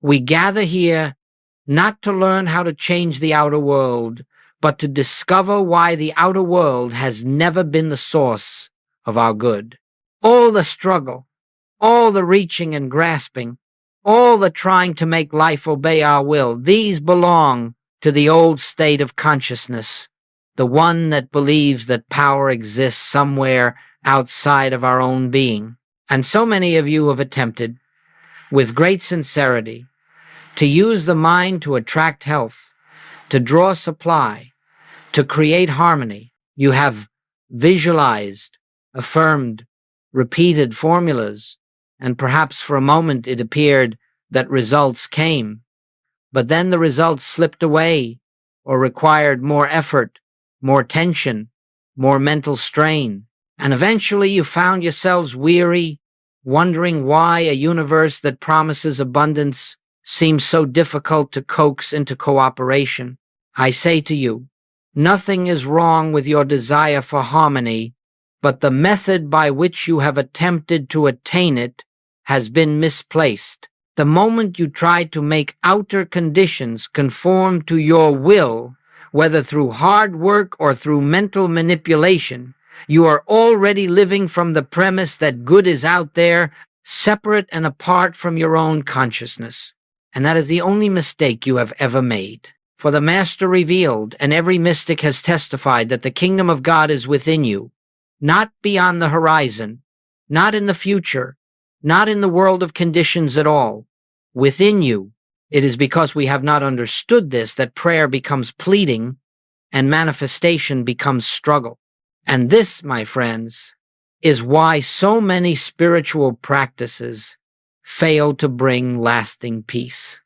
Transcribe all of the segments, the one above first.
We gather here not to learn how to change the outer world, but to discover why the outer world has never been the source of our good. All the struggle, all the reaching and grasping, all the trying to make life obey our will, these belong to the old state of consciousness, the one that believes that power exists somewhere outside of our own being. And so many of you have attempted, with great sincerity, to use the mind to attract health, to draw supply, to create harmony. You have visualized, affirmed, repeated formulas, and perhaps for a moment it appeared that results came, but then the results slipped away or required more effort, more tension, more mental strain, and eventually you found yourselves weary, wondering why a universe that promises abundance seems so difficult to coax into cooperation. I say to you, nothing is wrong with your desire for harmony, but the method by which you have attempted to attain it has been misplaced. The moment you try to make outer conditions conform to your will, whether through hard work or through mental manipulation, you are already living from the premise that good is out there, separate and apart from your own consciousness. And that is the only mistake you have ever made. For the Master revealed, and every mystic has testified, that the kingdom of God is within you, not beyond the horizon, not in the future, not in the world of conditions at all. Within you. It is because we have not understood this that prayer becomes pleading and manifestation becomes struggle. And this, my friends, is why so many spiritual practices fail to bring lasting peace.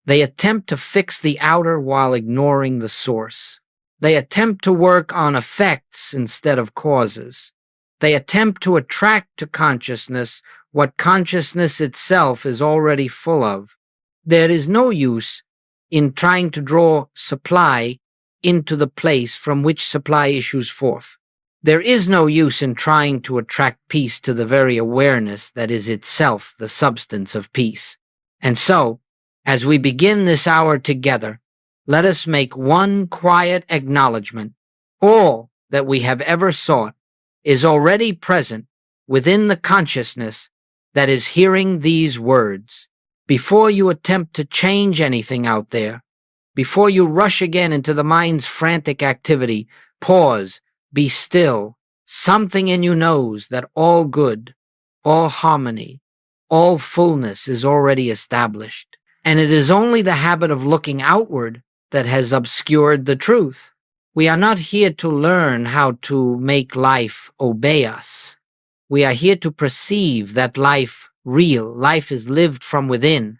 They attempt to fix the outer while ignoring the source. They attempt to work on effects instead of causes. They attempt to attract to consciousness what consciousness itself is already full of. There is no use in trying to draw supply into the place from which supply issues forth. There is no use in trying to attract peace to the very awareness that is itself the substance of peace. And so, as we begin this hour together, let us make one quiet acknowledgement. All that we have ever sought is already present within the consciousness that is hearing these words. Before you attempt to change anything out there, before you rush again into the mind's frantic activity, pause, be still. Something in you knows that all good, all harmony, all fullness is already established. And it is only the habit of looking outward that has obscured the truth. We are not here to learn how to make life obey us. We are here to perceive that life is lived from within,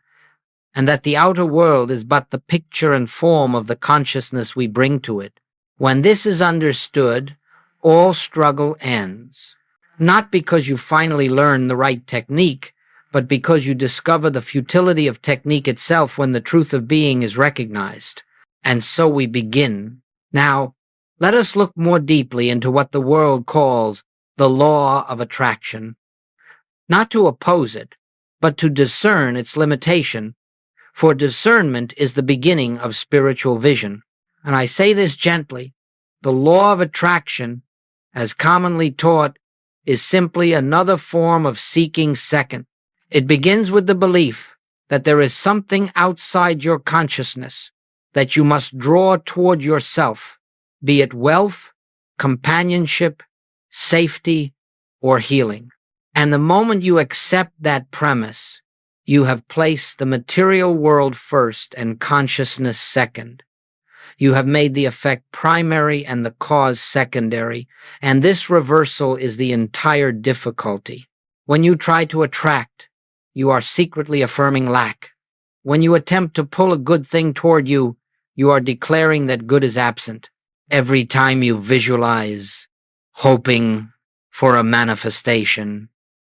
and that the outer world is but the picture and form of the consciousness we bring to it. When this is understood, all struggle ends. Not because you finally learn the right technique, but because you discover the futility of technique itself when the truth of being is recognized. And so we begin. Now, let us look more deeply into what the world calls the law of attraction. Not to oppose it, but to discern its limitation, for discernment is the beginning of spiritual vision. And I say this gently. The law of attraction, as commonly taught, is simply another form of seeking second. It begins with the belief that there is something outside your consciousness that you must draw toward yourself, be it wealth, companionship, safety, or healing. And the moment you accept that premise, you have placed the material world first and consciousness second. You have made the effect primary and the cause secondary, and this reversal is the entire difficulty. When you try to attract, you are secretly affirming lack. When you attempt to pull a good thing toward you, you are declaring that good is absent. Every time you visualize, hoping for a manifestation,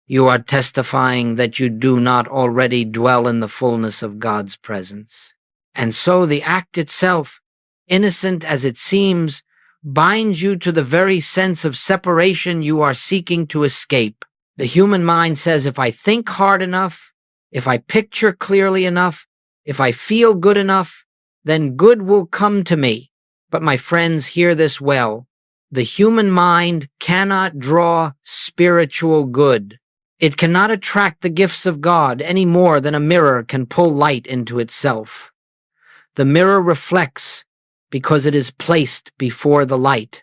you are testifying that you do not already dwell in the fullness of God's presence. And so the act itself, innocent as it seems, binds you to the very sense of separation you are seeking to escape. The human mind says, if I think hard enough, if I picture clearly enough, If I feel good enough, then good will come to me. But my friends, hear this well. The human mind cannot draw spiritual good. It cannot attract the gifts of God any more than a mirror can pull light into itself. The mirror reflects because it is placed before the light.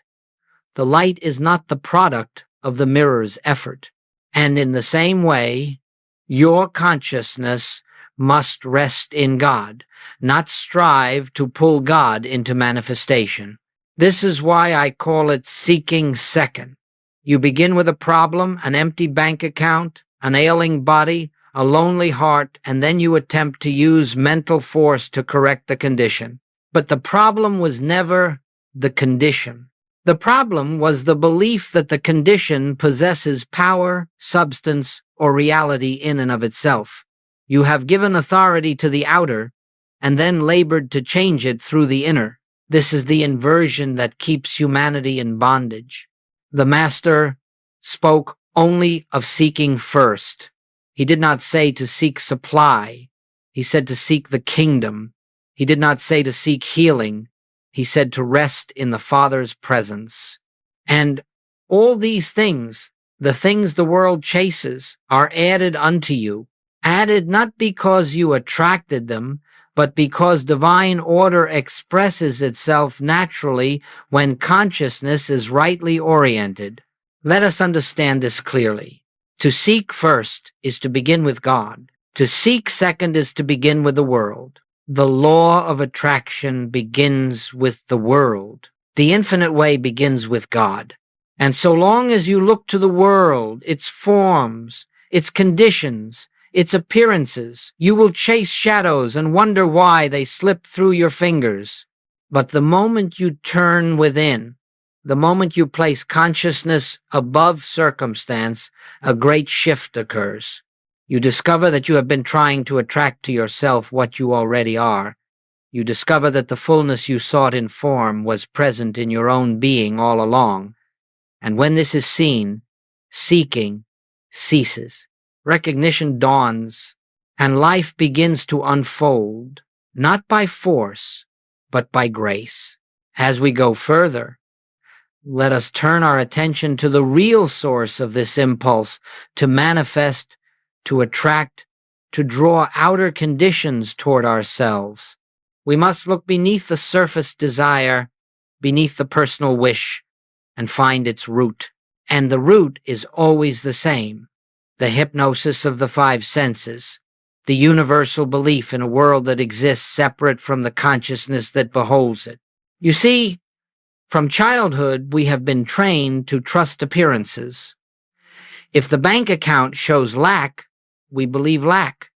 The light is not the product of the mirror's effort. And in the same way, your consciousness must rest in God, not strive to pull God into manifestation. This is why I call it seeking second. You begin with a problem, an empty bank account, an ailing body, a lonely heart, and then you attempt to use mental force to correct the condition. But the problem was never the condition. The problem was the belief that the condition possesses power, substance, or reality in and of itself. You have given authority to the outer, and then labored to change it through the inner. This is the inversion that keeps humanity in bondage. The Master spoke only of seeking first. He did not say to seek supply. He said to seek the kingdom. He did not say to seek healing. He said to rest in the Father's presence. And all these things, the things the world chases, are added unto you. Added not because you attracted them, but because divine order expresses itself naturally when consciousness is rightly oriented. Let us understand this clearly. To seek first is to begin with God. To seek second is to begin with the world. The law of attraction begins with the world. The infinite way begins with God. And so long as you look to the world, its forms, its conditions, its appearances, you will chase shadows and wonder why they slip through your fingers. But the moment you turn within, the moment you place consciousness above circumstance, a great shift occurs. You discover that you have been trying to attract to yourself what you already are. You discover that the fullness you sought in form was present in your own being all along. And when this is seen, seeking ceases. Recognition dawns, and life begins to unfold, not by force, but by grace. As we go further, let us turn our attention to the real source of this impulse to manifest, to attract, to draw outer conditions toward ourselves. We must look beneath the surface desire, beneath the personal wish, and find its root. And the root is always the same. The hypnosis of the five senses, the universal belief in a world that exists separate from the consciousness that beholds it. You see, from childhood, we have been trained to trust appearances. If the bank account shows lack, we believe lack.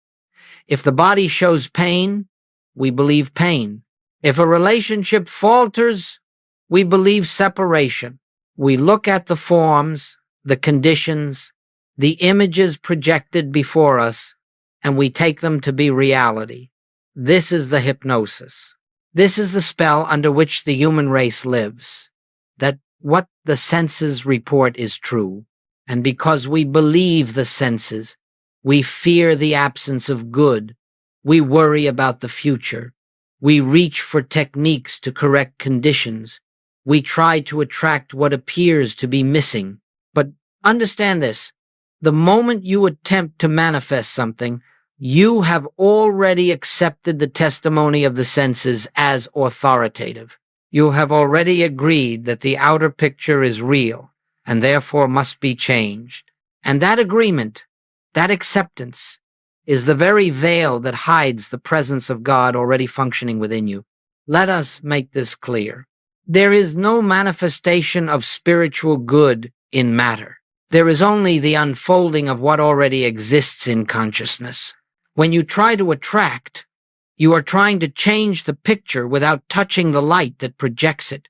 If the body shows pain, we believe pain. If a relationship falters, we believe separation. We look at the forms, the conditions, the images projected before us, and we take them to be reality. This is the hypnosis. This is the spell under which the human race lives, that what the senses report is true, and because we believe the senses, we fear the absence of good, we worry about the future, we reach for techniques to correct conditions, we try to attract what appears to be missing. But understand this. The moment you attempt to manifest something, you have already accepted the testimony of the senses as authoritative. You have already agreed that the outer picture is real and therefore must be changed. And that agreement, that acceptance, is the very veil that hides the presence of God already functioning within you. Let us make this clear. There is no manifestation of spiritual good in matter. There is only the unfolding of what already exists in consciousness. When you try to attract, you are trying to change the picture without touching the light that projects it.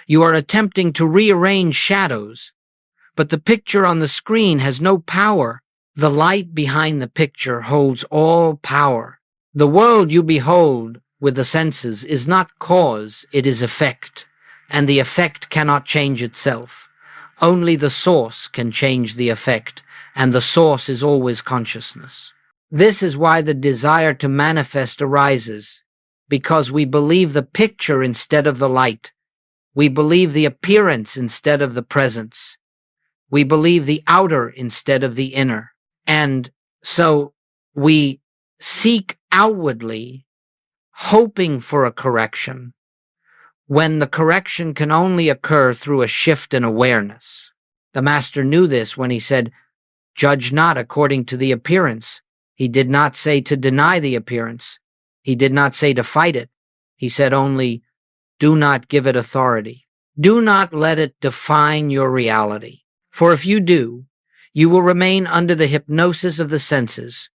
You are attempting to rearrange shadows, but the picture on the screen has no power. The light behind the picture holds all power. The world you behold with the senses is not cause, it is effect, and the effect cannot change itself. Only the source can change the effect, and the source is always consciousness. This is why the desire to manifest arises, because we believe the picture instead of the light. We believe the appearance instead of the presence. We believe the outer instead of the inner. And so we seek outwardly, hoping for a correction, when the correction can only occur through a shift in awareness. The Master knew this when he said, "Judge not according to the appearance." He did not say to deny the appearance. He did not say to fight it. He said only, do not give it authority. Do not let it define your reality. For if you do, you will remain under the hypnosis of the senses,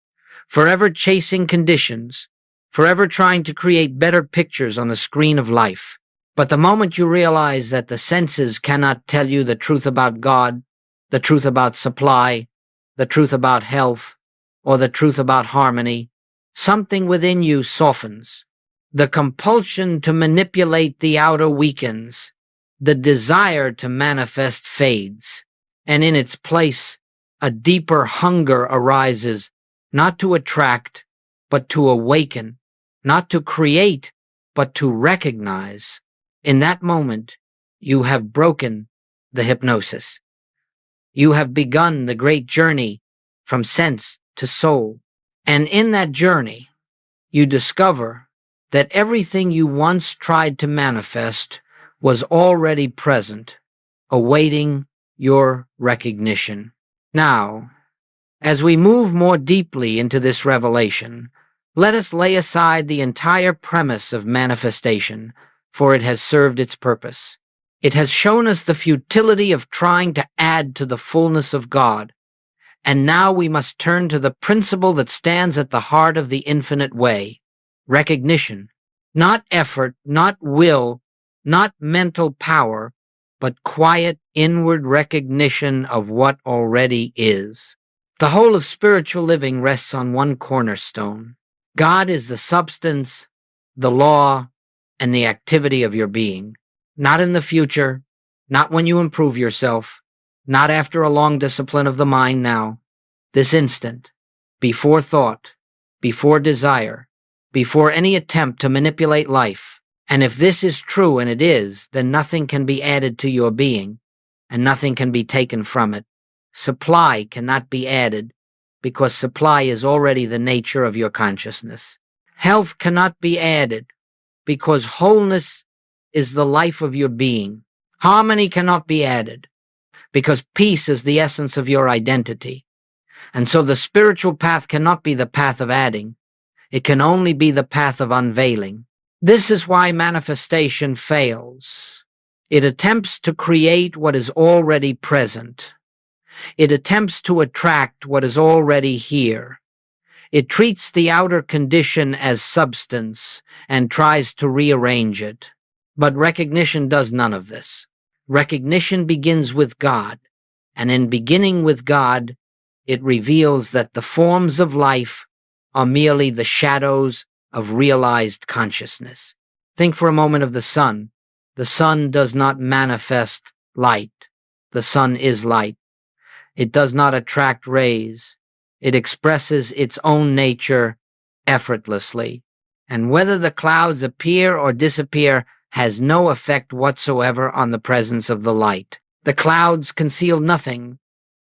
forever chasing conditions, forever trying to create better pictures on the screen of life. But the moment you realize that the senses cannot tell you the truth about God, the truth about supply, the truth about health, or the truth about harmony, something within you softens. The compulsion to manipulate the outer weakens. The desire to manifest fades. And in its place, a deeper hunger arises, not to attract, but to awaken, not to create, but to recognize. In that moment, you have broken the hypnosis. You have begun the great journey from sense to soul. And in that journey, you discover that everything you once tried to manifest was already present, awaiting your recognition. Now, as we move more deeply into this revelation, let us lay aside the entire premise of manifestation, for it has served its purpose. It has shown us the futility of trying to add to the fullness of God. And now we must turn to the principle that stands at the heart of the infinite way: recognition. Not effort, not will, not mental power, but quiet inward recognition of what already is. The whole of spiritual living rests on one cornerstone. God is the substance, the law, and the activity of your being. Not in the future, not when you improve yourself, not after a long discipline of the mind now. This instant, before thought, before desire, before any attempt to manipulate life. And if this is true, and it is, then nothing can be added to your being, and nothing can be taken from it. Supply cannot be added, because supply is already the nature of your consciousness. Health cannot be added, because wholeness is the life of your being. Harmony cannot be added, because peace is the essence of your identity. And so the spiritual path cannot be the path of adding. It can only be the path of unveiling. This is why manifestation fails. It attempts to create what is already present. It attempts to attract what is already here. It treats the outer condition as substance and tries to rearrange it. But recognition does none of this. Recognition begins with God, and in beginning with God, it reveals that the forms of life are merely the shadows of realized consciousness. Think for a moment of the sun. The sun does not manifest light. The sun is light. It does not attract rays. It expresses its own nature effortlessly. And whether the clouds appear or disappear has no effect whatsoever on the presence of the light. The clouds conceal nothing.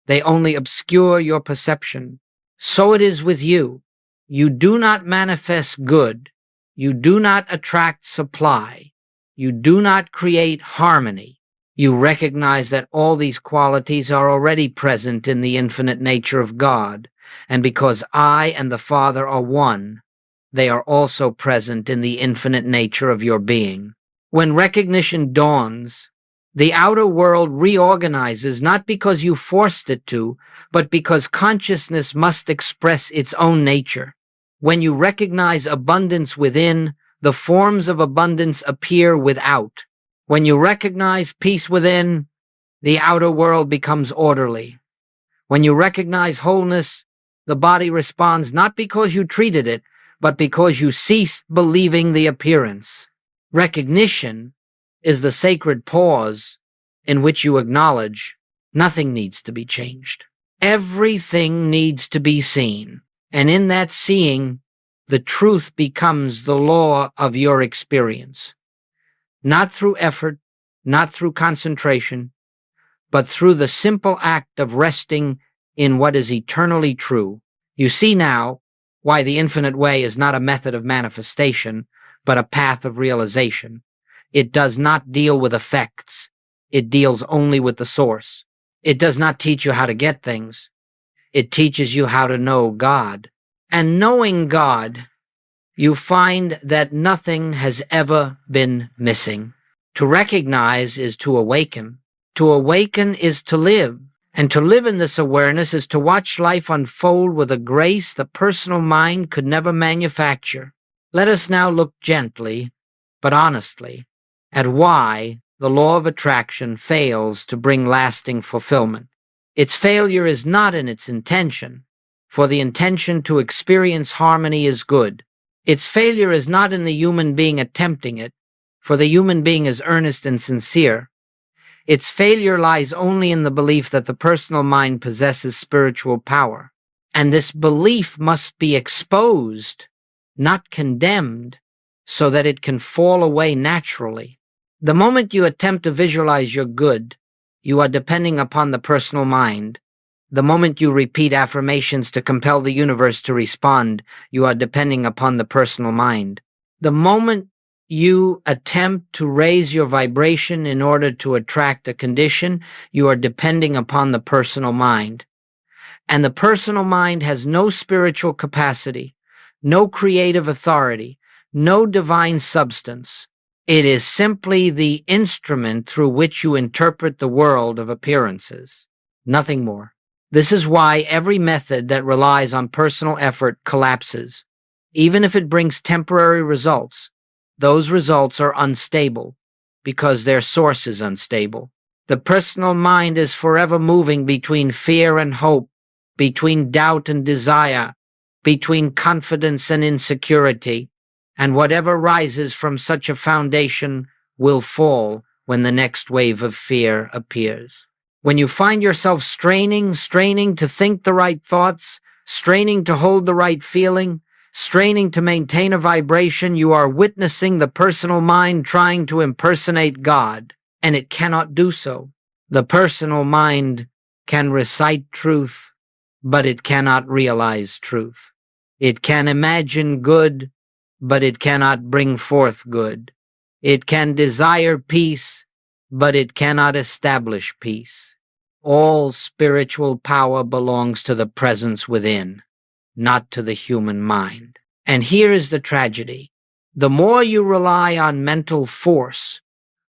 They only obscure your perception. So it is with you. You do not manifest good. You do not attract supply. You do not create harmony. You recognize that all these qualities are already present in the infinite nature of God, and because I and the Father are one, they are also present in the infinite nature of your being. When recognition dawns, the outer world reorganizes not because you forced it to, but because consciousness must express its own nature. When you recognize abundance within, the forms of abundance appear without. When you recognize peace within, the outer world becomes orderly. When you recognize wholeness, the body responds not because you treated it, but because you ceased believing the appearance. Recognition is the sacred pause in which you acknowledge nothing needs to be changed. Everything needs to be seen. And in that seeing, the truth becomes the law of your experience. Not through effort, not through concentration, but through the simple act of resting in what is eternally true. You see now why the infinite way is not a method of manifestation, but a path of realization. It does not deal with effects. It deals only with the source. It does not teach you how to get things. It teaches you how to know God. And knowing God, you find that nothing has ever been missing. To recognize is to awaken. To awaken is to live. And to live in this awareness is to watch life unfold with a grace the personal mind could never manufacture. Let us now look gently, but honestly, at why the law of attraction fails to bring lasting fulfillment. Its failure is not in its intention, for the intention to experience harmony is good. Its failure is not in the human being attempting it, for the human being is earnest and sincere. Its failure lies only in the belief that the personal mind possesses spiritual power. And this belief must be exposed, not condemned, so that it can fall away naturally. The moment you attempt to visualize your good, you are depending upon the personal mind. The moment you repeat affirmations to compel the universe to respond, you are depending upon the personal mind. The moment you attempt to raise your vibration in order to attract a condition, you are depending upon the personal mind. And the personal mind has no spiritual capacity, no creative authority, no divine substance. It is simply the instrument through which you interpret the world of appearances. Nothing more. This is why every method that relies on personal effort collapses. Even if it brings temporary results, those results are unstable because their source is unstable. The personal mind is forever moving between fear and hope, between doubt and desire, between confidence and insecurity, and whatever rises from such a foundation will fall when the next wave of fear appears. When you find yourself straining to think the right thoughts, straining to hold the right feeling, straining to maintain a vibration, you are witnessing the personal mind trying to impersonate God, and it cannot do so. The personal mind can recite truth, but it cannot realize truth. It can imagine good, but it cannot bring forth good. It can desire peace, but it cannot establish peace. All spiritual power belongs to the presence within, not to the human mind. And here is the tragedy. The more you rely on mental force,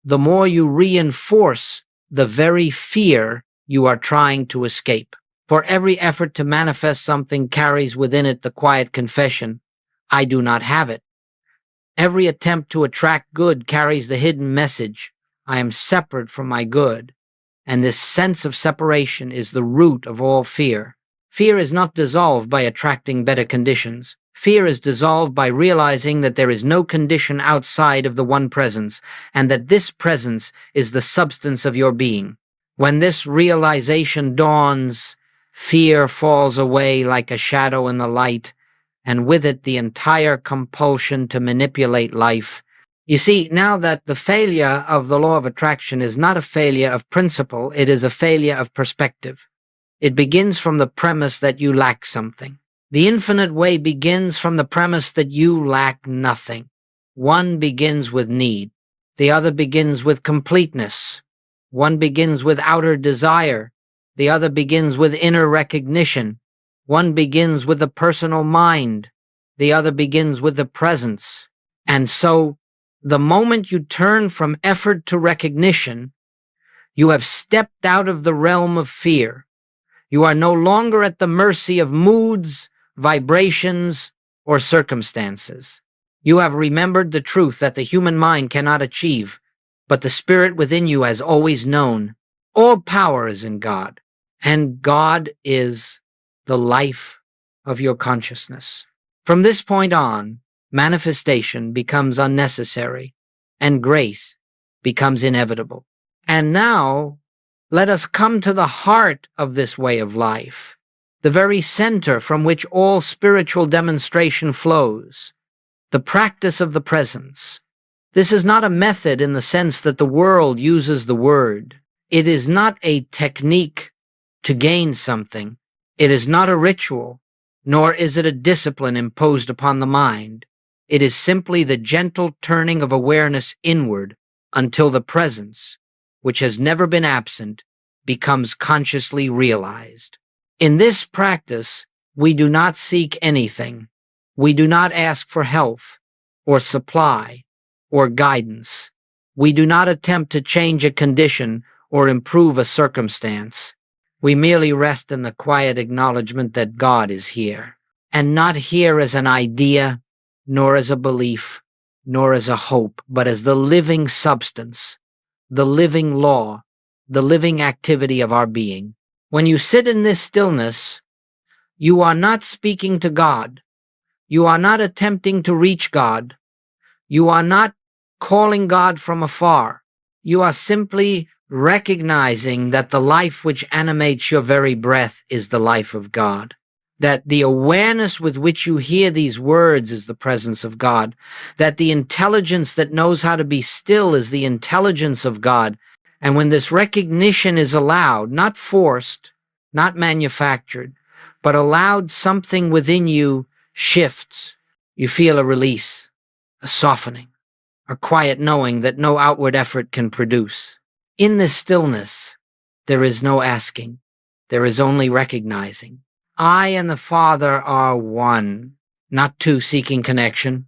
the more you reinforce the very fear you are trying to escape. For every effort to manifest something carries within it the quiet confession, I do not have it. Every attempt to attract good carries the hidden message, I am separate from my good. And this sense of separation is the root of all fear. Fear is not dissolved by attracting better conditions. Fear is dissolved by realizing that there is no condition outside of the one presence, and that this presence is the substance of your being. When this realization dawns, fear falls away like a shadow in the light, and with it the entire compulsion to manipulate life. You see, now that the failure of the law of attraction is not a failure of principle, it is a failure of perspective. It begins from the premise that you lack something. The infinite way begins from the premise that you lack nothing. One begins with need. The other begins with completeness. One begins with outer desire. The other begins with inner recognition. One begins with the personal mind. The other begins with the presence. And so, the moment you turn from effort to recognition, you have stepped out of the realm of fear. You are no longer at the mercy of moods, vibrations, or circumstances. You have remembered the truth that the human mind cannot achieve, but the spirit within you has always known. All power is in God, and God is the life of your consciousness. From this point on, manifestation becomes unnecessary, and grace becomes inevitable. And now, let us come to the heart of this way of life. the very center from which all spiritual demonstration flows, the practice of the presence. This is not a method in the sense that the world uses the word. It is not a technique to gain something. It is not a ritual, nor is it a discipline imposed upon the mind. It is simply the gentle turning of awareness inward until the presence, which has never been absent, becomes consciously realized. In this practice, we do not seek anything. We do not ask for health, or supply, or guidance. We do not attempt to change a condition or improve a circumstance. We merely rest in the quiet acknowledgement that God is here, and not here as an idea, nor as a belief, nor as a hope, but as the living substance, the living law, the living activity of our being. When you sit in this stillness, you are not speaking to God. You are not attempting to reach God. You are not calling God from afar. You are simply recognizing that the life which animates your very breath is the life of God. That the awareness with which you hear these words is the presence of God. That the intelligence that knows how to be still is the intelligence of God. And when this recognition is allowed, not forced, not manufactured, but allowed, something within you shifts. You feel a release, a softening, a quiet knowing that no outward effort can produce. In this stillness, there is no asking. There is only recognizing. I and the Father are one, not two seeking connection,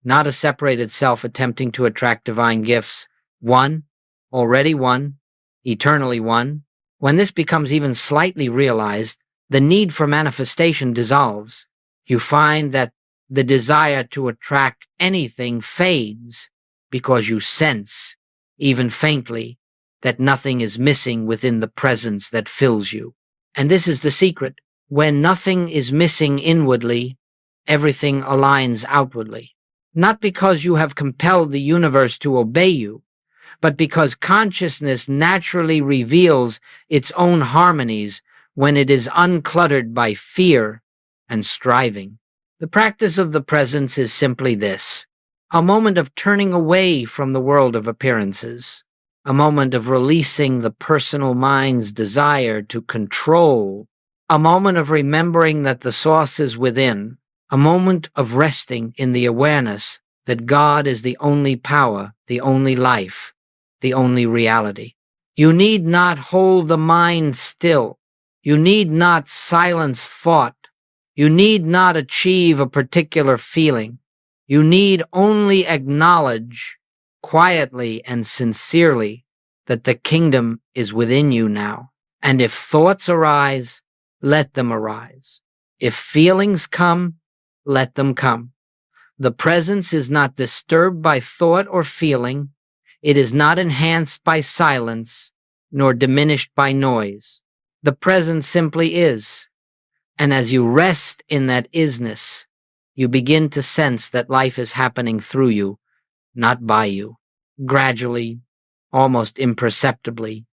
not a separated self attempting to attract divine gifts. One, already one, eternally one. When this becomes even slightly realized, the need for manifestation dissolves. You find that the desire to attract anything fades because you sense, even faintly, that nothing is missing within the presence that fills you. And this is the secret. When nothing is missing inwardly, everything aligns outwardly. Not because you have compelled the universe to obey you, but because consciousness naturally reveals its own harmonies when it is uncluttered by fear and striving. The practice of the presence is simply this: a moment of turning away from the world of appearances, a moment of releasing the personal mind's desire to control, a moment of remembering that the source is within, a moment of resting in the awareness that God is the only power, the only life, the only reality. You need not hold the mind still. You need not silence thought. You need not achieve a particular feeling. You need only acknowledge, quietly and sincerely, that the kingdom is within you now. And if thoughts arise, let them arise. If feelings come, let them come. The presence is not disturbed by thought or feeling. It is not enhanced by silence, nor diminished by noise. The presence simply is. And as you rest in that isness, you begin to sense that life is happening through you, not by you. Gradually, almost imperceptibly,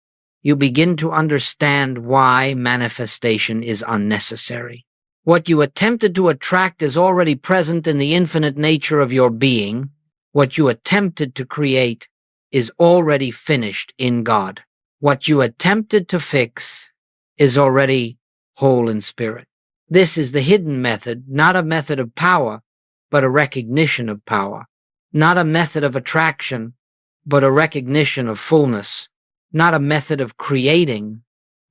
you begin to understand why manifestation is unnecessary. What you attempted to attract is already present in the infinite nature of your being. What you attempted to create is already finished in God. What you attempted to fix is already whole in spirit. This is the hidden method, not a method of power, but a recognition of power. Not a method of attraction, but a recognition of fullness. Not a method of creating,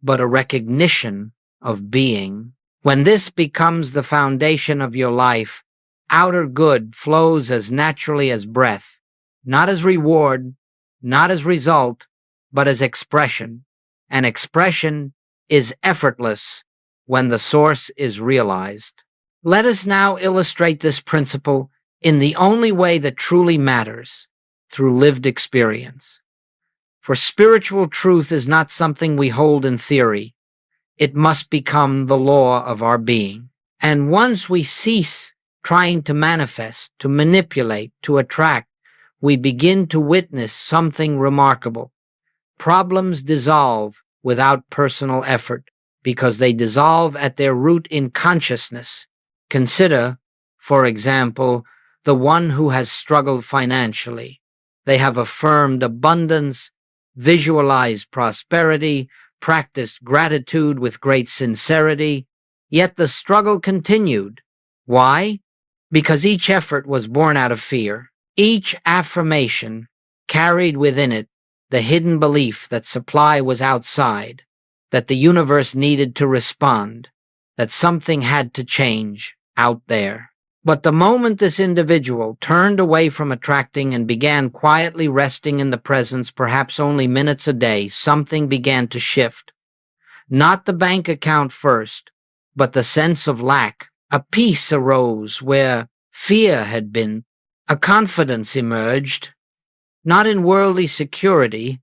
but a recognition of being. When this becomes the foundation of your life, outer good flows as naturally as breath, not as reward, not as result, but as expression. And expression is effortless when the source is realized. Let us now illustrate this principle in the only way that truly matters, through lived experience. For spiritual truth is not something we hold in theory. It must become the law of our being. And once we cease trying to manifest, to manipulate, to attract, we begin to witness something remarkable. Problems dissolve without personal effort. because they dissolve at their root in consciousness. Consider, for example, the one who has struggled financially. They have affirmed abundance, visualized prosperity, practiced gratitude with great sincerity, yet the struggle continued. Why? Because each effort was born out of fear. Each affirmation carried within it the hidden belief that supply was outside, that the universe needed to respond, that something had to change out there. But the moment this individual turned away from attracting and began quietly resting in the presence, perhaps only minutes a day, something began to shift. Not the bank account first, but the sense of lack. A peace arose where fear had been. A confidence emerged, not in worldly security,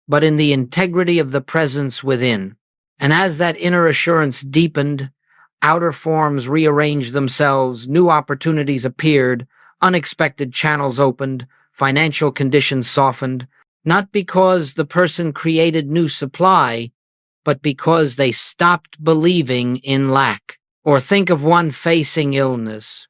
but in the integrity of the presence within. And as that inner assurance deepened, outer forms rearranged themselves, new opportunities appeared, unexpected channels opened, financial conditions softened, not because the person created new supply, but because they stopped believing in lack. Or think of one facing illness.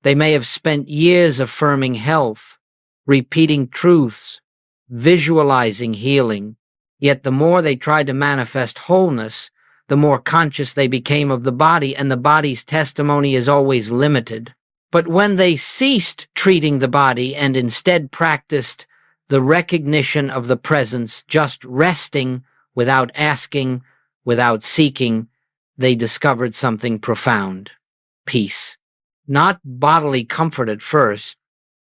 They may have spent years affirming health, repeating truths, visualizing healing, yet the more they tried to manifest wholeness, the more conscious they became of the body, and the body's testimony is always limited. But when they ceased treating the body and instead practiced the recognition of the presence, just resting without asking, without seeking, they discovered something profound. Peace. Not bodily comfort at first,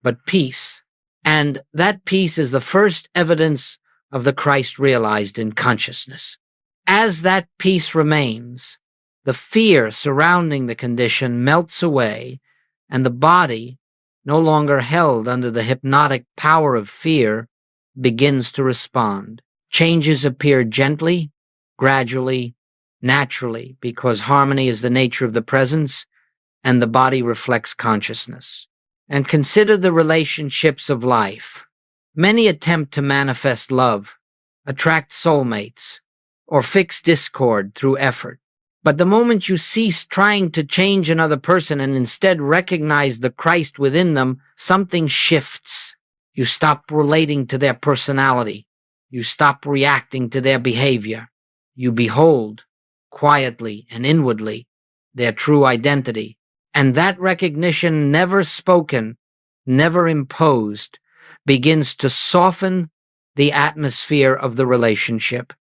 but peace. And that peace is the first evidence of the Christ realized in consciousness. As that peace remains, the fear surrounding the condition melts away, and the body, no longer held under the hypnotic power of fear, begins to respond. Changes appear gently, gradually, naturally, because harmony is the nature of the presence, and the body reflects consciousness. And consider the relationships of life. Many attempt to manifest love, attract soulmates, or fix discord through effort. But the moment you cease trying to change another person and instead recognize the Christ within them, something shifts. You stop relating to their personality. You stop reacting to their behavior. You behold, quietly and inwardly, their true identity. And that recognition, never spoken, never imposed, begins to soften the atmosphere of the relationship.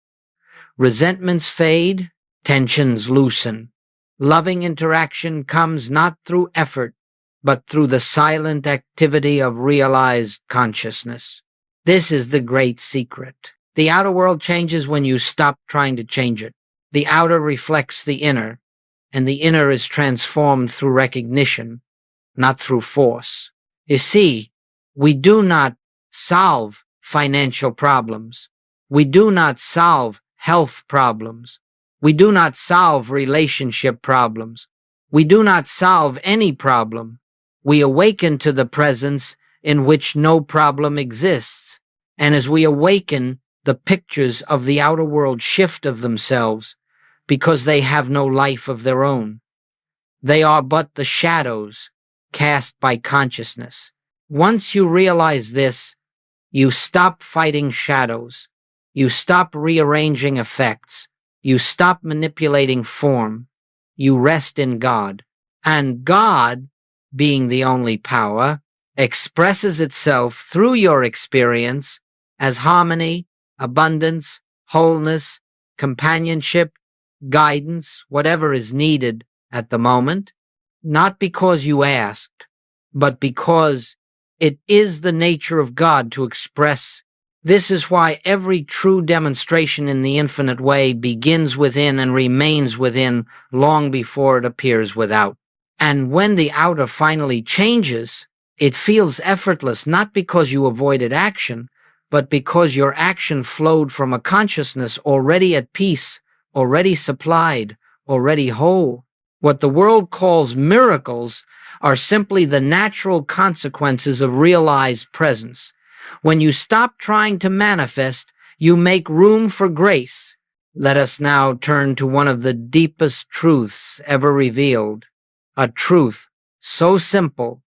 Resentments fade, tensions loosen. Loving interaction comes not through effort, but through the silent activity of realized consciousness. This is the great secret. The outer world changes when you stop trying to change it. The outer reflects the inner, and the inner is transformed through recognition, not through force. You see, we do not solve financial problems. We do not solve health problems. We do not solve relationship problems. We do not solve any problem. We awaken to the presence in which no problem exists. And as we awaken, the pictures of the outer world shift of themselves because they have no life of their own. They are but the shadows cast by consciousness. Once you realize this, you stop fighting shadows. You stop rearranging effects. You stop manipulating form. You rest in God. And God, being the only power, expresses itself through your experience as harmony, abundance, wholeness, companionship, guidance, whatever is needed at the moment, not because you asked, but because it is the nature of God to express. This is why every true demonstration in the infinite way begins within and remains within long before it appears without. And when the outer finally changes, it feels effortless, not because you avoided action, but because your action flowed from a consciousness already at peace, already supplied, already whole. What the world calls miracles are simply the natural consequences of realized presence. When you stop trying to manifest, you make room for grace. Let us now turn to one of the deepest truths ever revealed, a truth so simple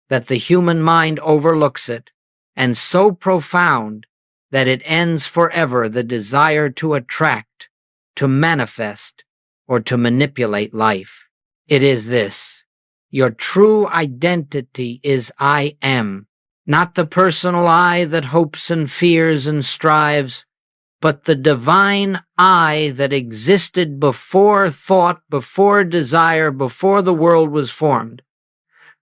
that the human mind overlooks it, and so profound that it ends forever the desire to attract, to manifest, or to manipulate life. It is this: your true identity is I am, not the personal I that hopes and fears and strives, but the divine I that existed before thought, before desire, before the world was formed.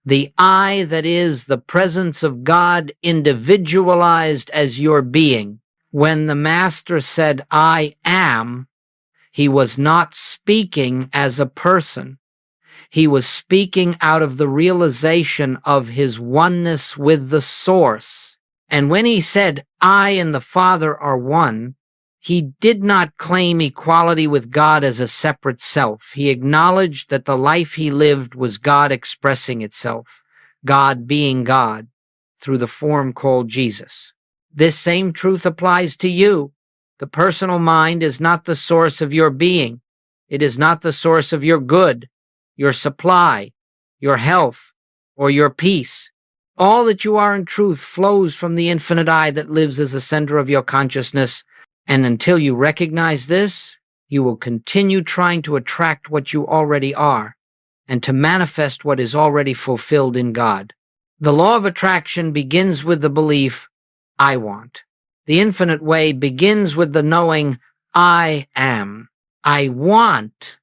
The I that is the presence of God individualized as your being. When the Master said, I am, he was not speaking as a person. He was speaking out of the realization of his oneness with the Source. And when he said, I and the Father are one, he did not claim equality with God as a separate self. He acknowledged that the life he lived was God expressing itself, God being God, through the form called Jesus. This same truth applies to you. The personal mind is not the source of your being. It is not the source of your good, your supply, your health, or your peace. All that you are in truth flows from the infinite I that lives as the center of your consciousness, and until you recognize this, you will continue trying to attract what you already are and to manifest what is already fulfilled in God. The law of attraction begins with the belief, I want. The infinite way begins with the knowing, I am. I want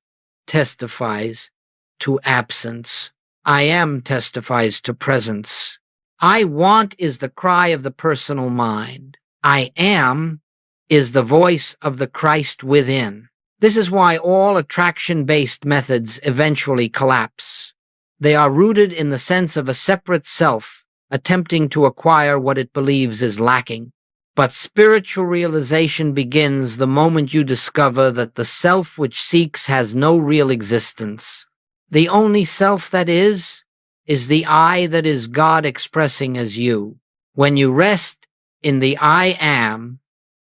testifies to absence. I am testifies to presence. I want is the cry of the personal mind. I am is the voice of the Christ within. This is why all attraction-based methods eventually collapse. They are rooted in the sense of a separate self attempting to acquire what it believes is lacking. But spiritual realization begins the moment you discover that the self which seeks has no real existence. The only self that is the I that is God expressing as you. When you rest in the I am,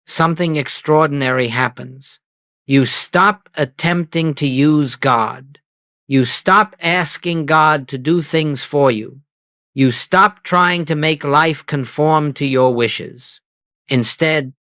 something extraordinary happens. You stop attempting to use God. You stop asking God to do things for you. You stop trying to make life conform to your wishes. Instead,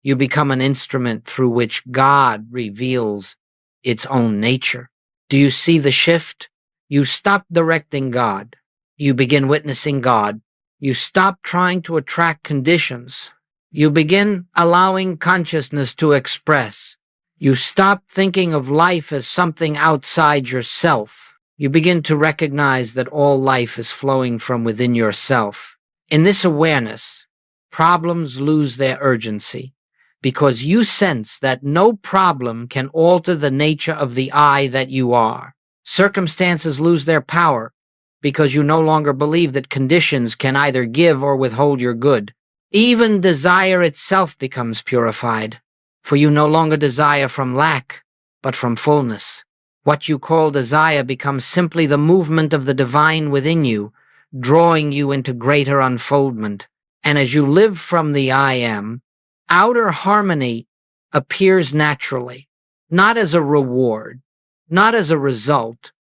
you become an instrument through which God reveals its own nature. Do you see the shift? You stop directing God. You begin witnessing God. You stop trying to attract conditions. You begin allowing consciousness to express. You stop thinking of life as something outside yourself. You begin to recognize that all life is flowing from within yourself. In this awareness, problems lose their urgency because you sense that no problem can alter the nature of the I that you are. Circumstances lose their power because you no longer believe that conditions can either give or withhold your good. Even desire itself becomes purified, for you no longer desire from lack, but from fullness. What you call desire becomes simply the movement of the divine within you, drawing you into greater unfoldment. And as you live from the I am, outer harmony appears naturally, not as a reward, not as a result,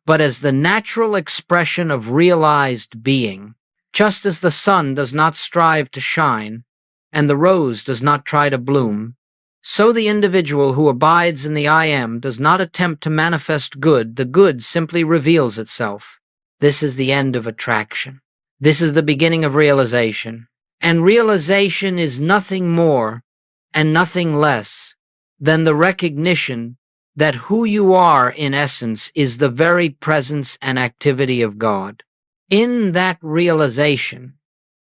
but as the natural expression of realized being. Just as the sun does not strive to shine, and the rose does not try to bloom, so the individual who abides in the I am does not attempt to manifest good. The good simply reveals itself. This is the end of attraction. This is the beginning of realization. And realization is nothing more and nothing less than the recognition that who you are in essence is the very presence and activity of God. In that realization,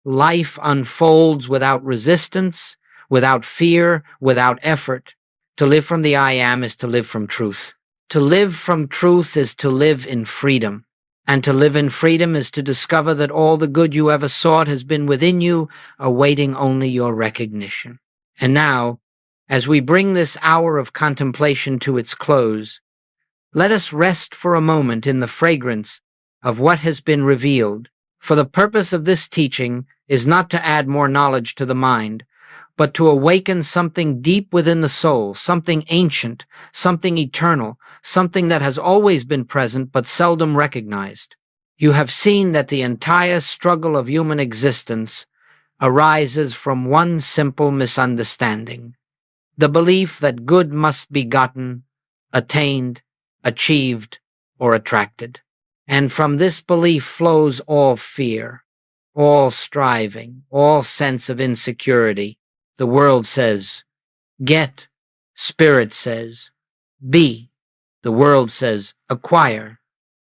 life unfolds without resistance, without fear, without effort. To live from the I am is to live from truth. To live from truth is to live in freedom. And to live in freedom is to discover that all the good you ever sought has been within you, awaiting only your recognition. And now, as we bring this hour of contemplation to its close, let us rest for a moment in the fragrance of what has been revealed. For the purpose of this teaching is not to add more knowledge to the mind, but to awaken something deep within the soul, something ancient, something eternal, something that has always been present but seldom recognized. You have seen that the entire struggle of human existence arises from one simple misunderstanding: the belief that good must be gotten, attained, achieved, or attracted. And from this belief flows all fear, all striving, all sense of insecurity. The world says, get. Spirit says, be. The world says, acquire.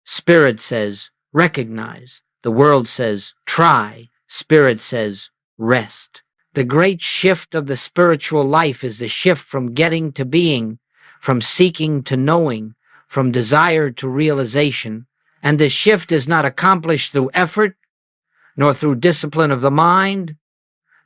Spirit says, recognize. The world says, try. Spirit says, rest. The great shift of the spiritual life is the shift from getting to being, from seeking to knowing, from desire to realization. And this shift is not accomplished through effort, nor through discipline of the mind,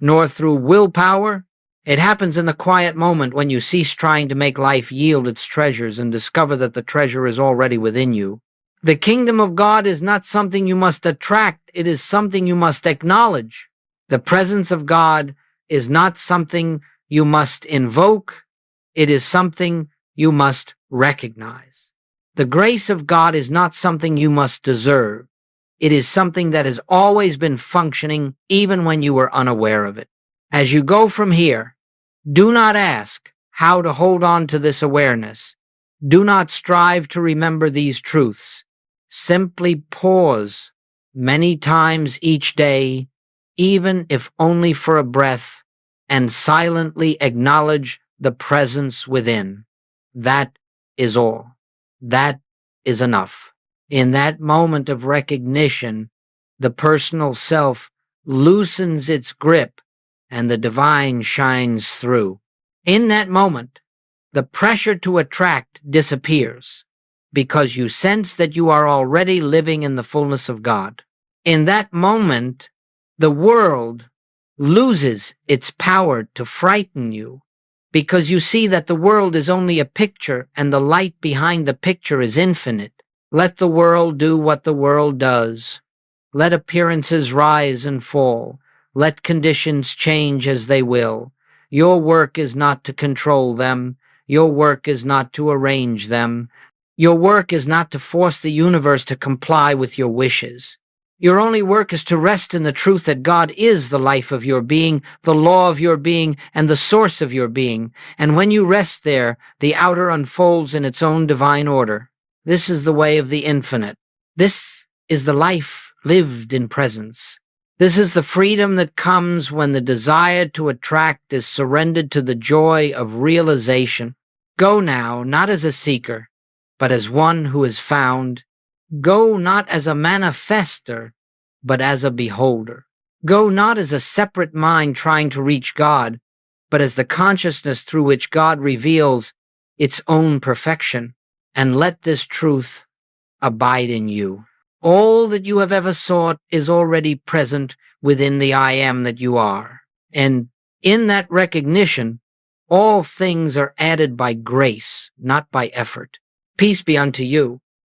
nor through willpower. It happens in the quiet moment when you cease trying to make life yield its treasures and discover that the treasure is already within you. The kingdom of God is not something you must attract, it is something you must acknowledge. The presence of God is not something you must invoke, it is something you must recognize. The grace of God is not something you must deserve. It is something that has always been functioning even when you were unaware of it. As you go from here, do not ask how to hold on to this awareness. Do not strive to remember these truths. Simply pause many times each day, even if only for a breath, and silently acknowledge the presence within. That is all. That is enough. In that moment of recognition, the personal self loosens its grip and the divine shines through. In that moment, the pressure to attract disappears because you sense that you are already living in the fullness of God. In that moment, the world loses its power to frighten you because you see that the world is only a picture and the light behind the picture is infinite. Let the world do what the world does. Let appearances rise and fall. Let conditions change as they will. Your work is not to control them. Your work is not to arrange them. Your work is not to force the universe to comply with your wishes. Your only work is to rest in the truth that God is the life of your being, the law of your being, and the source of your being. And when you rest there, the outer unfolds in its own divine order. This is the way of the infinite. This is the life lived in presence. This is the freedom that comes when the desire to attract is surrendered to the joy of realization. Go now, not as a seeker, but as one who is found. Go not as a manifester, but as a beholder. Go not as a separate mind trying to reach God, but as the consciousness through which God reveals its own perfection. And let this truth abide in you. All that you have ever sought is already present within the I am that you are. And in that recognition, all things are added by grace, not by effort. Peace be unto you.